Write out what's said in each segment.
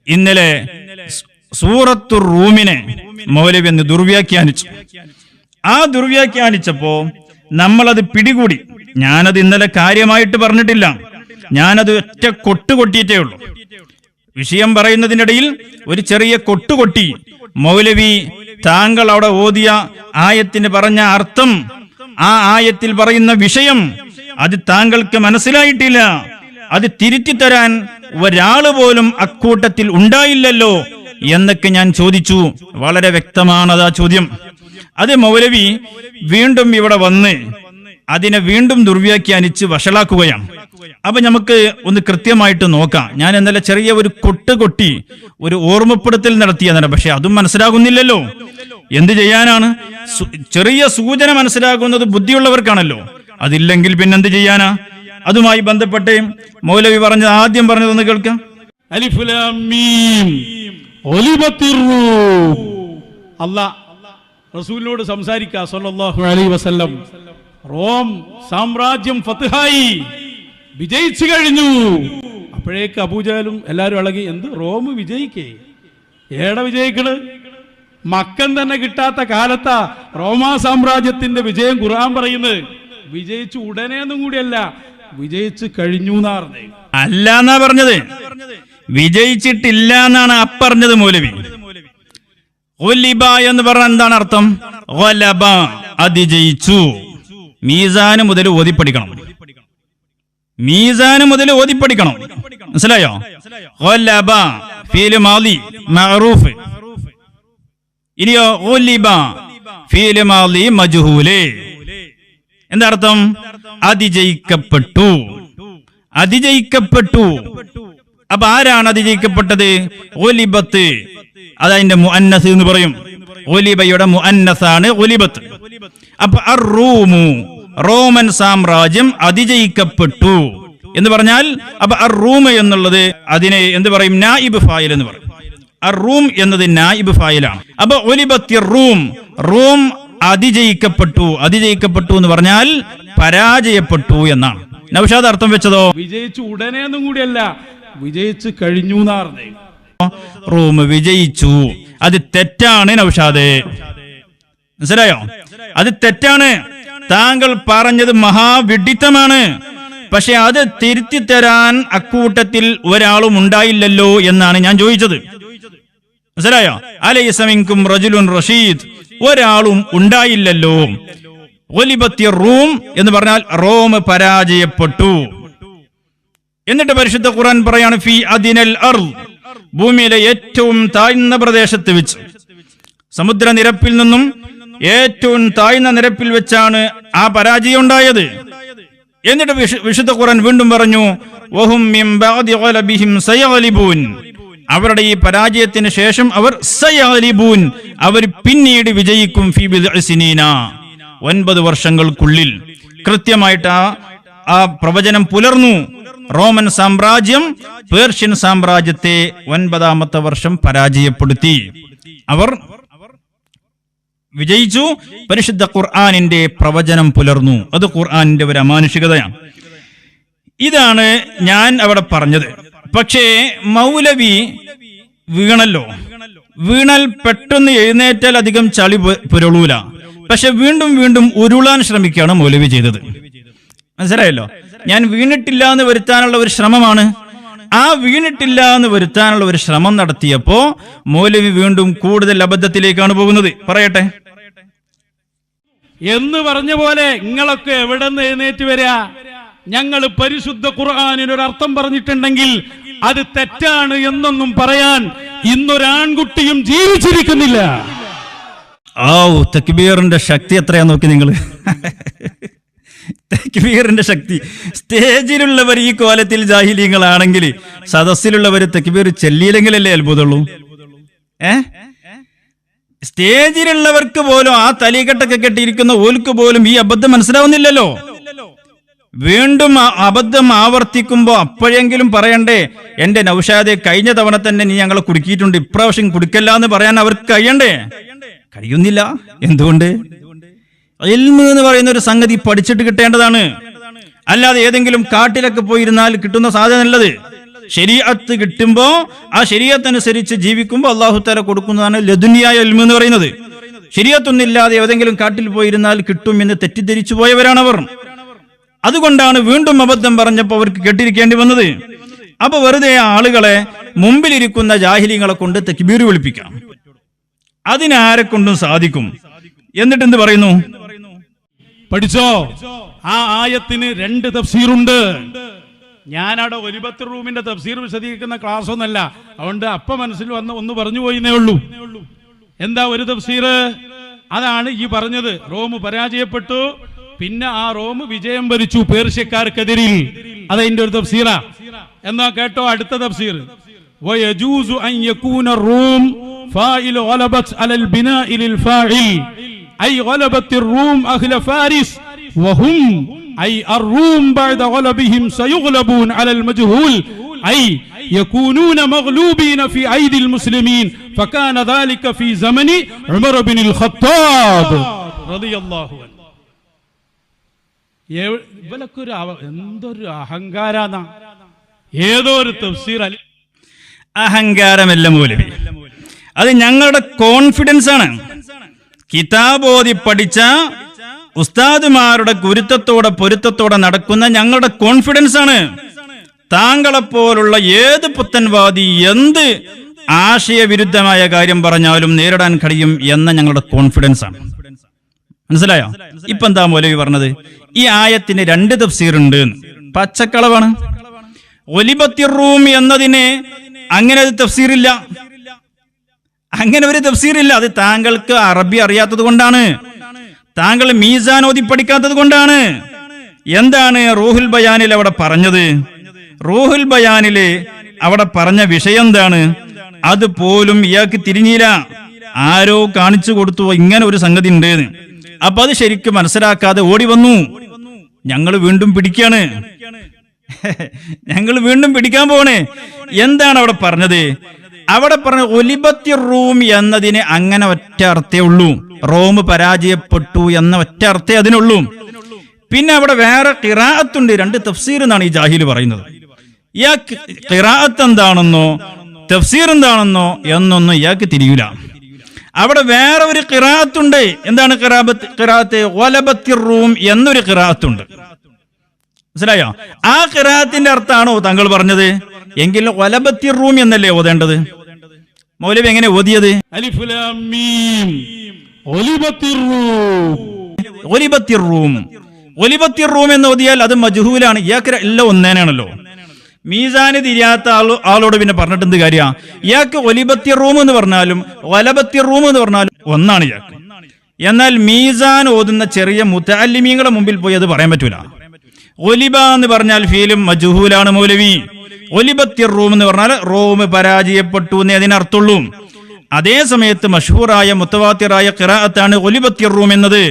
ഇന്നലെ സൂറത്തുർ റൂമിനെ മൗലവി എന്ന് ദുർവ്യാഖ്യാനിച്ചു. ആ ദുർവ്യാഖ്യാനിച്ചപ്പോ നമ്മളത് പിടികൂടി. ഞാനത് ഇന്നലെ കാര്യമായിട്ട് പറഞ്ഞിട്ടില്ല, ഞാനത് ഒറ്റ കൊട്ടുകൊട്ടിയിട്ടേ ഉള്ളൂ. വിഷയം പറയുന്നതിനിടയിൽ ഒരു ചെറിയ കൊട്ടുകൊട്ടി. മൗലവി താങ്കൾ അവിടെ ഓതിയ ആയത്തിന് പറഞ്ഞ അർത്ഥം, ആ ആയത്തിൽ പറയുന്ന വിഷയം അത് താങ്കൾക്ക് മനസ്സിലായിട്ടില്ല, അത് തിരുത്തിത്തരാൻ ഒരാള് പോലും അക്കൂട്ടത്തിൽ ഉണ്ടായില്ലല്ലോ എന്നൊക്കെ ഞാൻ ചോദിച്ചു. വളരെ വ്യക്തമാണത് ആ ചോദ്യം. അത് മൗലവി വീണ്ടും ഇവിടെ വന്ന് അതിനെ വീണ്ടും ദുർവ്യാഖ്യാനിച്ച് വഷളാക്കുകയാണ്. അപ്പൊ നമുക്ക് ഒന്ന് കൃത്യമായിട്ട് നോക്കാം. ഞാൻ ഇന്നലെ ചെറിയ ഒരു കൊട്ടി ഒരു ഓർമ്മപ്പെടുത്തൽ നടത്തിയതാണ്, പക്ഷെ അതും മനസ്സിലാകുന്നില്ലല്ലോ. എന്ത് ചെയ്യാനാണ്? ചെറിയ സൂചന മനസ്സിലാകുന്നത് ബുദ്ധിയുള്ളവർക്കാണല്ലോ, അതില്ലെങ്കിൽ പിന്നെന്ത് ചെയ്യാനാ? അതുമായി ബന്ധപ്പെട്ട് മൗലവി ആദ്യം പറഞ്ഞതൊന്ന് കേൾക്കാം. അലിഫ് ലാം മീം ഒലിബത്തിർ റൂം. അല്ലാഹ് റസൂലിനോട് സംസാരിക്കുക സല്ലല്ലാഹു അലൈഹി വസല്ലം. റോം സാമ്രാജ്യം ഫത്ഹായി, വിജയിച്ചു കഴിഞ്ഞു. അപ്പോഴേക്ക് അബൂജഹലും എല്ലാരും ഇളകി. എന്ത് റോം വിജയിക്കേ? ഏടെ വിജയിക്കണ്? മക്കൻ തന്നെ കിട്ടാത്ത കാലത്താ റോമാ സാമ്രാജ്യത്തിന്റെ വിജയം ഖുർആൻ പറയുന്നത്. വിജയിച്ചു ഉടനെയൊന്നും കൂടിയല്ല, വിജയിച്ചു കഴിഞ്ഞു എന്നാ പറഞ്ഞത്. അല്ല എന്നാ പറഞ്ഞത്, വിജയിച്ചിട്ടില്ല എന്നാണ് അപ്പറഞ്ഞത് മൗലവി. ഒലിബ എന്ന് പറഞ്ഞ എന്താണ് അർത്ഥം? ഒലബ, അതിജയിച്ചു. മീസാന് മുതൽ ഓതിപ്പടിക്കണം, മീസാന് മുതൽ ഓതിപ്പടിക്കണം. മനസ്സിലായോ? ഒലബ ഫീൽ മാദി മഅറൂഫ്. ഇനിയോ ഒലിബ ഫീൽ മാദി മജ്ഹൂല്. എന്താ അർത്ഥം? അതിജയിക്കപ്പെട്ടു, അതിജയിക്കപ്പെട്ടു. അപ്പൊ ആരാണ് അതിജയിക്കപ്പെട്ടത്? ഒലിബത്ത്, അതതിന്റെ മുഅന്നസ് എന്ന് പറയും. ഒലിബയുടെ മുഅന്നസാണ് ഒലിബത്ത്. അപ്പൊ അർ-റൂമു, റോമൻ സാമ്രാജ്യം അതിജയിക്കപ്പെട്ടു എന്ന് പറഞ്ഞാൽ, അപ്പൊ അർ-റൂം എന്നുള്ളത് അതിനെ എന്ത് പറയും? നായിബ് ഫായിൽ എന്ന് പറയും. അർ-റൂം എന്നത് നായിബ് ഫായിലാണ്. അപ്പൊ ഒലിബത്തിർ റൂം, റൂം അതിജയിക്കപ്പെട്ടു. അതിജയിക്കപ്പെട്ടു എന്ന് പറഞ്ഞാൽ പരാജയപ്പെട്ടു എന്നാണ്. നൗഷാദ് അർത്ഥം വെച്ചതോ? വിജയിച്ചു ഉടനെയൊന്നും കൂടിയല്ല, വിജയിച്ചു കഴിഞ്ഞു എന്നാ പറഞ്ഞത്. റൂം വിജയിച്ചു. അത് തെറ്റാണ് നൗഷാദ്, മനസ്സിലായോ? അത് തെറ്റാണ്. താങ്കൾ പറഞ്ഞത് മഹാവിഡിത്തമാണ്. പക്ഷെ അത് തിരുത്തി തരാൻ അക്കൂട്ടത്തിൽ ഒരാളും ഉണ്ടായില്ലല്ലോ എന്നാണ് ഞാൻ ചോദിച്ചത്. മനസ്സിലായോ? അലൈസ മിൻകും റജുലുൻ റഷീദ്, ഒരാളും ഉണ്ടായില്ലല്ലോ. ഒലിബത്തിർ റൂം എന്ന് പറഞ്ഞാൽ റോം പരാജയപ്പെട്ടു. എന്നിട്ട് പരിശുദ്ധ ഖുർആൻ പറയാണ് ഫീ അദിനൽ അർദ്, ഭൂമിയിലെ ഏറ്റവും താഴ്ന്ന പ്രദേശത്ത് വെച്ച്, സമുദ്രനിരപ്പിൽ നിന്നും ഏറ്റവും താഴ്ന്ന നിരപ്പിൽ വെച്ചാണ് ആ പരാജയം ഉണ്ടായത്. എന്നിട്ട് വിശുദ്ധ ഖുർആൻ വീണ്ടും പറഞ്ഞു വഹും മിൻ ബഅദി ഗലബിഹിം സയഗ്ലിബൂൻ, അവരുടെ ഈ പരാജയത്തിന് ശേഷം അവർ സയഗ്ലിബൂൻ, അവർ പിന്നീട് വിജയിക്കും. ഫീ ബിദ്ഇ സിനീന, 9 വർഷങ്ങൾക്കുള്ളിൽ. കൃത്യമായിട്ട് ആ പ്രവചനം പുലർന്നു. റോമൻ സാമ്രാജ്യം പേർഷ്യൻ സാമ്രാജ്യത്തെ 9ാമത്തെ വർഷം പരാജയപ്പെടുത്തി. അവർ വിജയിച്ചു. പരിശുദ്ധ ഖുർആനിന്റെ പ്രവചനം പുലർന്നു. അത് ഖുർആനിന്റെ ഒരു അമാനുഷികതയാണ്. ഇതാണ് ഞാൻ അവിടെ പറഞ്ഞത്. പക്ഷേ മൗലവി വീണല്ലോ. വീണാൽ പെട്ടെന്ന് എഴുന്നേറ്റാൽ അധികം ചളി പുരളൂല. പക്ഷെ വീണ്ടും വീണ്ടും ഉരുളാൻ ശ്രമിക്കുകയാണ് മൗലവി ചെയ്തത്. മനസ്സിലായല്ലോ? ഞാൻ വീണിട്ടില്ല എന്ന് വരുത്താനുള്ള ഒരു ശ്രമമാണ്. ആ വീണിട്ടില്ല എന്ന് വരുത്താനുള്ള ഒരു ശ്രമം നടത്തിയപ്പോ മൗലവി വീണ്ടും കൂടുതൽ അബദ്ധത്തിലേക്കാണ് പോകുന്നത്. പറയട്ടെ എന്ന് പറഞ്ഞ പോലെ നിങ്ങളൊക്കെ എവിടെ നിന്ന് എഴുന്നേറ്റ് വരിക? ഞങ്ങൾ പരിശുദ്ധ ഖുർആനിനൊരു അർത്ഥം പറഞ്ഞിട്ടുണ്ടെങ്കിൽ അത് തെറ്റാണ് എന്നൊന്നും പറയാൻ ഇന്നൊരാൺകുട്ടിയും ജീവിച്ചിരിക്കുന്നില്ല. തക്ബീറിന്റെ ശക്തി എത്രയാ നോക്കി നിങ്ങള്. തക്ബീറിന്റെ ശക്തി. സ്റ്റേജിലുള്ളവർ ഈ കോലത്തിൽ ജാഹിലീങ്ങളാണെങ്കിൽ സദസ്സിലുള്ളവർ തക്ബീർ ചെല്ലിയില്ലെങ്കിലല്ലേ അത്ഭുതമുള്ളൂ. സ്റ്റേജിലുള്ളവർക്ക് പോലും, ആ തലീകെട്ടൊക്കെ കെട്ടിയിരിക്കുന്ന ഓൽക്ക് പോലും ഈ അബദ്ധം മനസ്സിലാവുന്നില്ലല്ലോ. വീണ്ടും അബദ്ധം ആവർത്തിക്കുമ്പോ അപ്പോഴെങ്കിലും പറയണ്ടേ, എന്റെ നൗഷാദെ കഴിഞ്ഞ തവണ തന്നെ നീ ഞങ്ങളെ കുടുക്കിയിട്ടുണ്ട്, ഇപ്രാവശ്യം കുടുക്കല്ല എന്ന് പറയാൻ അവർക്ക് കഴിയണ്ടേ? കഴിയുന്നില്ല. എന്തുകൊണ്ട്? ഇൽമ് എന്ന് പറയുന്ന ഒരു സംഗതി പഠിച്ചിട്ട് കിട്ടേണ്ടതാണ്. അല്ലാതെ ഏതെങ്കിലും കാട്ടിലൊക്കെ പോയിരുന്നാൽ കിട്ടുന്ന സാധനമല്ലത്. ശരീഅത്ത് കിട്ടുമ്പോ ആ ശരീഅത്ത് അനുസരിച്ച് ജീവിക്കുമ്പോൾ അല്ലാഹു തആല കൊടുക്കുന്നതാണ് ലദുനിയായ ഇൽമ് എന്ന് പറയുന്നത്. ശരീഅത്തൊന്നില്ലാതെ ഏതെങ്കിലും കാട്ടിൽ പോയിരുന്നാൽ കിട്ടും എന്ന് തെറ്റിദ്ധരിച്ചു പോയവരാണവർ. അതുകൊണ്ടാണ് വീണ്ടും അബദ്ധം പറഞ്ഞപ്പോൾ അവർക്ക് കേട്ടിരിക്കേണ്ടി വന്നത്. അപ്പൊ വെറുതെ ആളുകളെ മുമ്പിലിരിക്കുന്ന ജാഹിലിങ്ങളെ കൊണ്ട് തക്ബീർ വിളിപ്പിക്കാം, അതിനാരെ കൊണ്ടും സാധിക്കും. എന്നിട്ട് എന്ത് പറയുന്നു? പഠിച്ചോ, ആ ആയത്തിന് 2 തഫ്സീറുണ്ട്. ഞാനവിടെ ഒലിബത്ത് റൂമിന്റെ തഫ്സീർ വിശദീകരിക്കുന്ന ക്ലാസ് ഒന്നല്ല, അതുകൊണ്ട് അപ്പ മനസ്സിൽ വന്ന് ഒന്ന് പറഞ്ഞു പോയിന്നേ ഉള്ളൂ. എന്താ ഒരു തഫ്സീർ? അതാണ് ഈ പറഞ്ഞത്. റോം പരാജയപ്പെട്ടു, പിന്നെ ആ റോം വിജയം വരിച്ചു പേർഷ്യക്കാർക്കെതിരിൽ. അതതിന്റെ ഒരു തഫ്സീറാ. എന്നാ കേട്ടോ അടുത്ത തഫ്സീർ. വയജൂസു അൻ യകൂന റൂം ഫാഇൽ ഗലബത് അലൽ ബിനാഇ ലിൽ ഫാഇൽ ഐ ഗലബത് റൂം അഹ്ല ഫാരിസ് വഹും ഐ അർറൂം ബഅദ ഗലബിഹിം സയുഗ്ലബൂൻ അലൽ മജ്ഹൂൽ ഐ يكونون مغلوبين في أيدي المسلمين فكان ذلك في زمن عمر بن الخطاب رضي الله عنه. ഇവലൊക്കൊരു എന്തൊരു അഹങ്കാരാന്ന. ഏതോ ഒരു തഫ്സീർ. അഹങ്കാരമല്ല മൗലവി, അത് ഞങ്ങളുടെ കോൺഫിഡൻസ് ആണ്. കിതാബോധി പഠിച്ച ഉസ്താദുമാരുടെ പൊരുത്തത്തോടെ നടക്കുന്ന ഞങ്ങളുടെ കോൺഫിഡൻസ് ആണ്. താങ്കളെപ്പോലുള്ള ഏത് പുത്തൻവാദി എന്ത് ആശയവിരുദ്ധമായ കാര്യം പറഞ്ഞാലും നേരിടാൻ കഴിയും എന്ന ഞങ്ങളുടെ കോൺഫിഡൻസ് ആണ്. മനസ്സിലായോ? ഇപ്പൊ എന്താ മൗലവി പറഞ്ഞത്? ഈ ആയത്തിന് 2 തഫ്സീർ ഉണ്ട്. പച്ചക്കളവാണ്. ഒലിബത്തി റൂം എന്നതിന് അങ്ങനെ ഒരു തഫ്സീറില്ല. അങ്ങനെ ഒരു തഫ്സീറില്ല. അത് താങ്കൾക്ക് അറബി അറിയാത്തത് കൊണ്ടാണ്, താങ്കൾ മീസാൻ ഓതി പഠിക്കാത്തത് കൊണ്ടാണ്. എന്താണ് റൂഹുൽ ബയാനിൽ അവിടെ പറഞ്ഞത്? റൂഹുൽ ബയാനില് അവിടെ പറഞ്ഞ വിഷയം എന്താണ്? അതുപോലും ഇയാൾക്ക് തിരിഞ്ഞില്ല. ആരോ കാണിച്ചു കൊടുത്തു ഇങ്ങനെ ഒരു സംഗതി ഉണ്ട്. അപ്പൊ അത് ശരിക്കും മനസ്സിലാക്കാതെ ഓടി വന്നു. ഞങ്ങൾ വീണ്ടും പിടിക്കാണ്, ഞങ്ങൾ വീണ്ടും പിടിക്കാൻ പോണേ. എന്താണ് അവിടെ പറഞ്ഞത്? അവിടെ പറഞ്ഞ ഒലിബത്തി റൂം എന്നതിന് അങ്ങനെ ഒറ്റ അർത്ഥേ ഉള്ളൂ. റോം പരാജയപ്പെട്ടു എന്ന ഒറ്റ അർത്ഥേ അതിനുള്ളൂ. പിന്നെ അവിടെ വേറെ ഖിറാഅത്തുണ്ട്. 2 തഫ്സീർ എന്നാണ് ഈ ജാഹിൽ പറയുന്നത്. ഇയാൾക്ക് ഖിറാഅത്ത് എന്താണെന്നോ തഫ്സീർ എന്താണെന്നോ എന്നൊന്നും ഇയാൾക്ക് തിരിയൂല. അവിടെ വേറെ ഒരു ഖിറാഅത്തുണ്ട്. എന്താണ് ഖിറാഅത്ത്? വലബത്തി റൂം എന്നൊരു ഖിറാഅത്തുണ്ട്. മനസ്സിലായോ? ആ ഖിറാഅത്തിന്റെ അർത്ഥമാണോ താങ്കൾ പറഞ്ഞത്? എങ്കിൽ വലബത്തി റൂം എന്നല്ലേ ഓതേണ്ടത്? മൗലവി എങ്ങനെ ഓതിയത്? അലിഫ് ലാം മീം ഒലിബത്തി റൂം. ഒലിബത്തി റൂം, ഒലിബത്തി റൂം എന്ന് ഓതിയാൽ അത് മജ്ഹൂലാണ്. ഇയാൾക്ക് എല്ലാം ഒന്നേനാണല്ലോ. മീസാന് തിരിയാത്ത ആളോട് പിന്നെ പറഞ്ഞിട്ട് എന്ത് കാര്യ? ഇയാൾക്ക് ഒലിബത്തി റൂം എന്ന് പറഞ്ഞാലും വലബത്തി റൂം എന്ന് പറഞ്ഞാലും ഒന്നാണ് ഇയാൾക്ക്. എന്നാൽ മീസാൻ ഓതുന്ന ചെറിയ മുതഅല്ലിമീങ്ങളുടെ മുമ്പിൽ പോയി അത് പറയാൻ പറ്റൂല. ഒലിബ എന്ന് പറഞ്ഞാൽ ഫീലും മജ്ഹൂലാണ് മൗലവി. ഒലിബത്തി റൂം എന്ന് പറഞ്ഞാൽ റോം പരാജയപ്പെട്ടു എന്നേ അതിനർത്ഥമുള്ളൂ. അതേ സമയത്ത് മഷ്ഹൂറായ മുത്തവാത്തിറായ ഖിറാഅത്താണ് ഒലിബത്തി റൂം എന്നത്.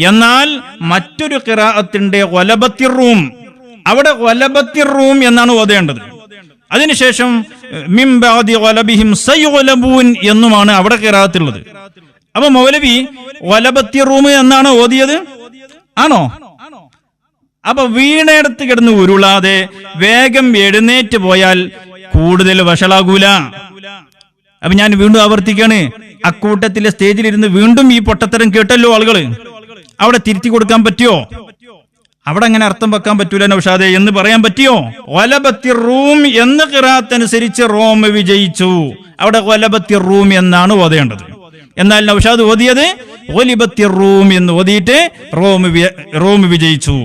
എന്നാൽ മറ്റൊരു ഖിറാഅത്തിന്റെ വലബത്തി റൂം, അവിടെ വലബത്തി റൂം എന്നാണ് ഓതേണ്ടത്. അതിനുശേഷം മിൻ ബഅദി ഗലബിഹിം സയുഗ്ലബൂൻ എന്നുമാണ് അവിടെ ഖിറാഅത്തുള്ളത്. അപ്പൊ മൗലവി വലബത്തി റൂം എന്നാണ് ഓതിയത് ആണോ? അപ്പൊ വീണയെടുത്ത് കിടന്ന് ഉരുളാതെ വേഗം എഴുന്നേറ്റ് പോയാൽ കൂടുതൽ വഷളാകൂല. അപ്പൊ ഞാൻ വീണ്ടും ആവർത്തിക്കാണ്, അക്കൂട്ടത്തിലെ സ്റ്റേജിലിരുന്ന് വീണ്ടും ഈ പൊട്ടത്തരം കേട്ടല്ലോ ആളുകള്. അവിടെ തിരുത്തി കൊടുക്കാൻ പറ്റിയോ? അവിടെ അങ്ങനെ അർത്ഥം വെക്കാൻ പറ്റൂല നൗഷാദെ എന്ന് പറയാൻ പറ്റിയോ? വലബത്തി റൂം എന്ന ഖിറാഅത്ത് അനുസരിച്ച് റോം വിജയിച്ചു. അവിടെ വലബത്തി റൂം എന്നാണ് ഓതേണ്ടത്. എന്നാൽ നൗഷാദ് ഓതിയത് ഒലിബത്തി റൂം എന്ന് ഓതിയിട്ട് റോം വിജയിച്ചു.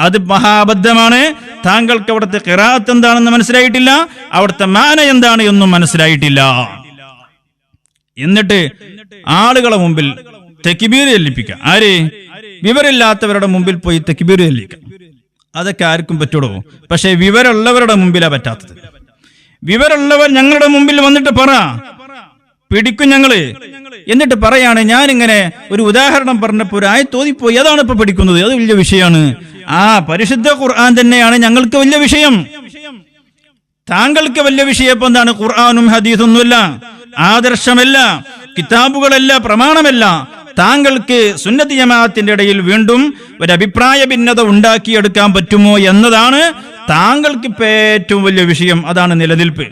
അത് മഹാബദ്ധമാണ്. താങ്കൾക്ക് അവിടുത്തെ ഖിറാഅത്ത് എന്താണെന്ന് മനസ്സിലായിട്ടില്ല, അവിടുത്തെ മാന എന്താണ് എന്നും മനസ്സിലായിട്ടില്ല. എന്നിട്ട് ആളുകളെ മുമ്പിൽ തക്ബീർ ചൊല്ലിപ്പിക്കാം. ആര്? വിവരമില്ലാത്തവരുടെ മുമ്പിൽ പോയി തക്ബീർ ചൊല്ലിക്കാം. അതൊക്കെ ആർക്കും പറ്റുള്ളൂ. പക്ഷെ വിവരമുള്ളവരുടെ മുമ്പിലാ പറ്റാത്തത്. വിവരമുള്ളവർ ഞങ്ങളുടെ മുമ്പിൽ വന്നിട്ട് പറ, പിടിക്കും ഞങ്ങള്. എന്നിട്ട് പറയാണ്, ഞാനിങ്ങനെ ഒരു ഉദാഹരണം പറഞ്ഞപ്പോ ഒരു ആയത്ത് ഓതിപ്പോയി, അതാണ് ഇപ്പൊ പിടിക്കുന്നത്, അത് വലിയ വിഷയമാണ്. ആ പരിശുദ്ധ ഖുർആൻ തന്നെയാണ് ഞങ്ങൾക്ക് വലിയ വിഷയം. താങ്കൾക്ക് വലിയ വിഷയം ഇപ്പൊ എന്താണ്? ഖുർആനും ഹദീസൊന്നുമല്ല, ആദർശമല്ല, കിതാബുകളല്ല, പ്രമാണമല്ല. താങ്കൾക്ക് സുന്നത്ത് ജമാഅത്തിന്റെ ഇടയിൽ വീണ്ടും ഒരു അഭിപ്രായ ഭിന്നത ഉണ്ടാക്കിയെടുക്കാൻ പറ്റുമോ എന്നതാണ് താങ്കൾക്ക് ഇപ്പൊ ഏറ്റവും വലിയ വിഷയം അതാണ് നിലനിൽപ്പ്.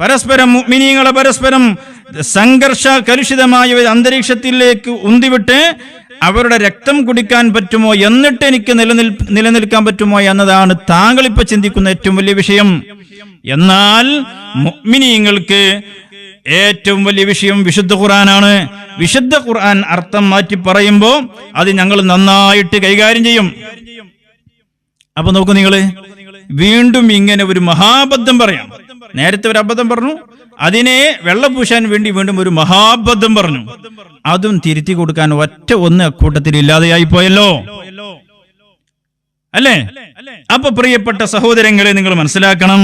പരസ്പരം മുഅ്മിനീങ്ങളെ പരസ്പരം സംഘർഷ കലുഷിതമായ ഒരു അന്തരീക്ഷത്തിലേക്ക് ഉന്തിവിട്ട് അവരുടെ രക്തം കുടിക്കാൻ പറ്റുമോ, എന്നിട്ട് എനിക്ക് നിലനിൽക്കാൻ പറ്റുമോ എന്നതാണ് താങ്കൾ ഇപ്പൊ ചിന്തിക്കുന്ന ഏറ്റവും വലിയ വിഷയം. എന്നാൽ മുഅ്മിനീങ്ങൾക്ക് ഏറ്റവും വലിയ വിഷയം വിശുദ്ധ ഖുർആനാണ്. വിശുദ്ധ ഖുർആൻ അർത്ഥം മാറ്റി പറയുമ്പോൾ അത് ഞങ്ങൾ നന്നായിട്ട് കൈകാര്യം ചെയ്യും. അപ്പൊ നോക്കൂ, നിങ്ങള് വീണ്ടും ഇങ്ങനെ ഒരു മഹാബദ്ധം പറയാം. നേരത്തെ ഒരു അബദ്ധം പറഞ്ഞു, അതിനെ വെള്ളപൂശാൻ വേണ്ടി വീണ്ടും ഒരു മഹാബദ്ധം പറഞ്ഞു. അതും തിരുത്തി കൊടുക്കാൻ ഒറ്റ ഒന്ന് അക്കൂട്ടത്തിൽ ഇല്ലാതെയായി പോയല്ലോ അല്ലേ? അപ്പൊ പ്രിയപ്പെട്ട സഹോദരങ്ങളെ, നിങ്ങൾ മനസ്സിലാക്കണം,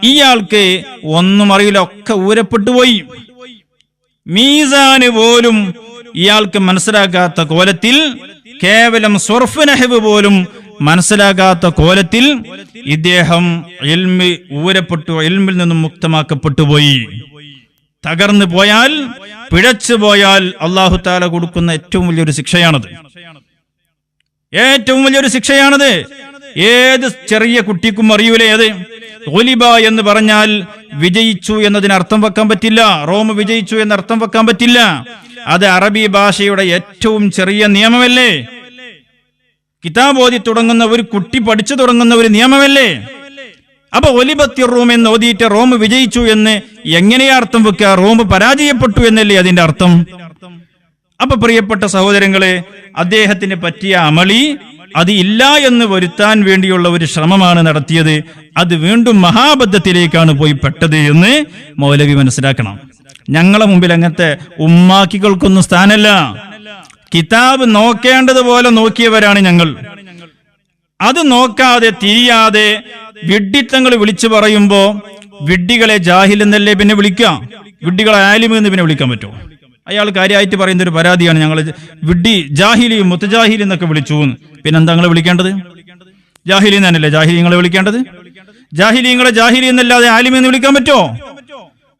ഇയാൾക്ക് ഒന്നും അറിയില്ല, ഒക്കെ ഊരപ്പെട്ടു പോയി. മീസാന് പോലും ഇയാൾക്ക് മനസ്സിലാക്കാത്ത കോലത്തിൽ, കേവലം സർഫ് നഹ്വ് പോലും മനസ്സിലാകാത്ത കോലത്തിൽ ഇദ്ദേഹം ഇൽമ് ഊരപ്പെട്ടു, ഇൽമിൽ നിന്നും മുക്തമാക്കപ്പെട്ടു പോയി. തകർന്നു പോയാൽ, പിഴച്ചു പോയാൽ അല്ലാഹു തആല കൊടുക്കുന്ന ഏറ്റവും വലിയൊരു ശിക്ഷയാണത്. ഏറ്റവും വലിയൊരു ശിക്ഷയാണത്. ഏത് ചെറിയ കുട്ടിക്കും അറിയൂലേ അത്? ഗുലിബ എന്ന് പറഞ്ഞാൽ വിജയിച്ചു എന്നതിന് അർത്ഥം വെക്കാൻ പറ്റില്ല. റോം വിജയിച്ചു എന്ന അർത്ഥം വെക്കാൻ പറ്റില്ല. അത് അറബി ഭാഷയുടെ ഏറ്റവും ചെറിയ നിയമമല്ലേ? കിതാബ് ഓതി തുടങ്ങുന്ന ഒരു കുട്ടി പഠിച്ചു തുടങ്ങുന്ന ഒരു നിയമമല്ലേ? അപ്പൊ ഒലിബത്തി റോം എന്ന് ഓതിയിട്ട് റോം വിജയിച്ചു എന്ന് എങ്ങനെയാ അർത്ഥം വെക്കുക? റോം പരാജയപ്പെട്ടു എന്നല്ലേ അതിന്റെ അർത്ഥം? അപ്പൊ പ്രിയപ്പെട്ട സഹോദരങ്ങളെ, അദ്ദേഹത്തിന് പറ്റിയ അമളി അത് ഇല്ല എന്ന് വരുത്താൻ വേണ്ടിയുള്ള ഒരു ശ്രമമാണ് നടത്തിയത്. അത് വീണ്ടും മഹാബദ്ധത്തിലേക്കാണ് പോയി പെട്ടത് എന്ന് മൗലവി മനസ്സിലാക്കണം. ഞങ്ങളെ മുമ്പിൽ അങ്ങനത്തെ ഉമ്മാക്കികൾക്കൊന്നും സ്ഥാനമല്ല. കിതാബ് നോക്കേണ്ടതുപോലെ നോക്കിയവരാണ് ഞങ്ങൾ. അത് നോക്കാതെ തിരിയാതെ വിഡ്ഢിത്തങ്ങൾ വിളിച്ചു പറയുമ്പോ വിഡ്ഢികളെ ജാഹിൽ എന്നല്ലേ പിന്നെ വിളിക്കാം? വിഡ്ഢികളെ ആലിം എന്ന് പിന്നെ വിളിക്കാൻ പറ്റുമോ? അയാൾ കാര്യമായിട്ട് പറയുന്ന ഒരു പരാതിയാണ്, ഞങ്ങൾ വിഡ്ഢി, ജാഹിലി, മുത്തജാഹിലി എന്നൊക്കെ വിളിച്ചു. പിന്നെന്താ നിങ്ങളെ വിളിക്കേണ്ടത്? ജാഹിലി എന്നല്ലേ ജാഹിലിങ്ങളെ വിളിക്കേണ്ടത്? ജാഹിലിങ്ങളെ ജാഹിലി എന്നല്ലാതെ ആലിം എന്ന് വിളിക്കാൻ പറ്റുമോ?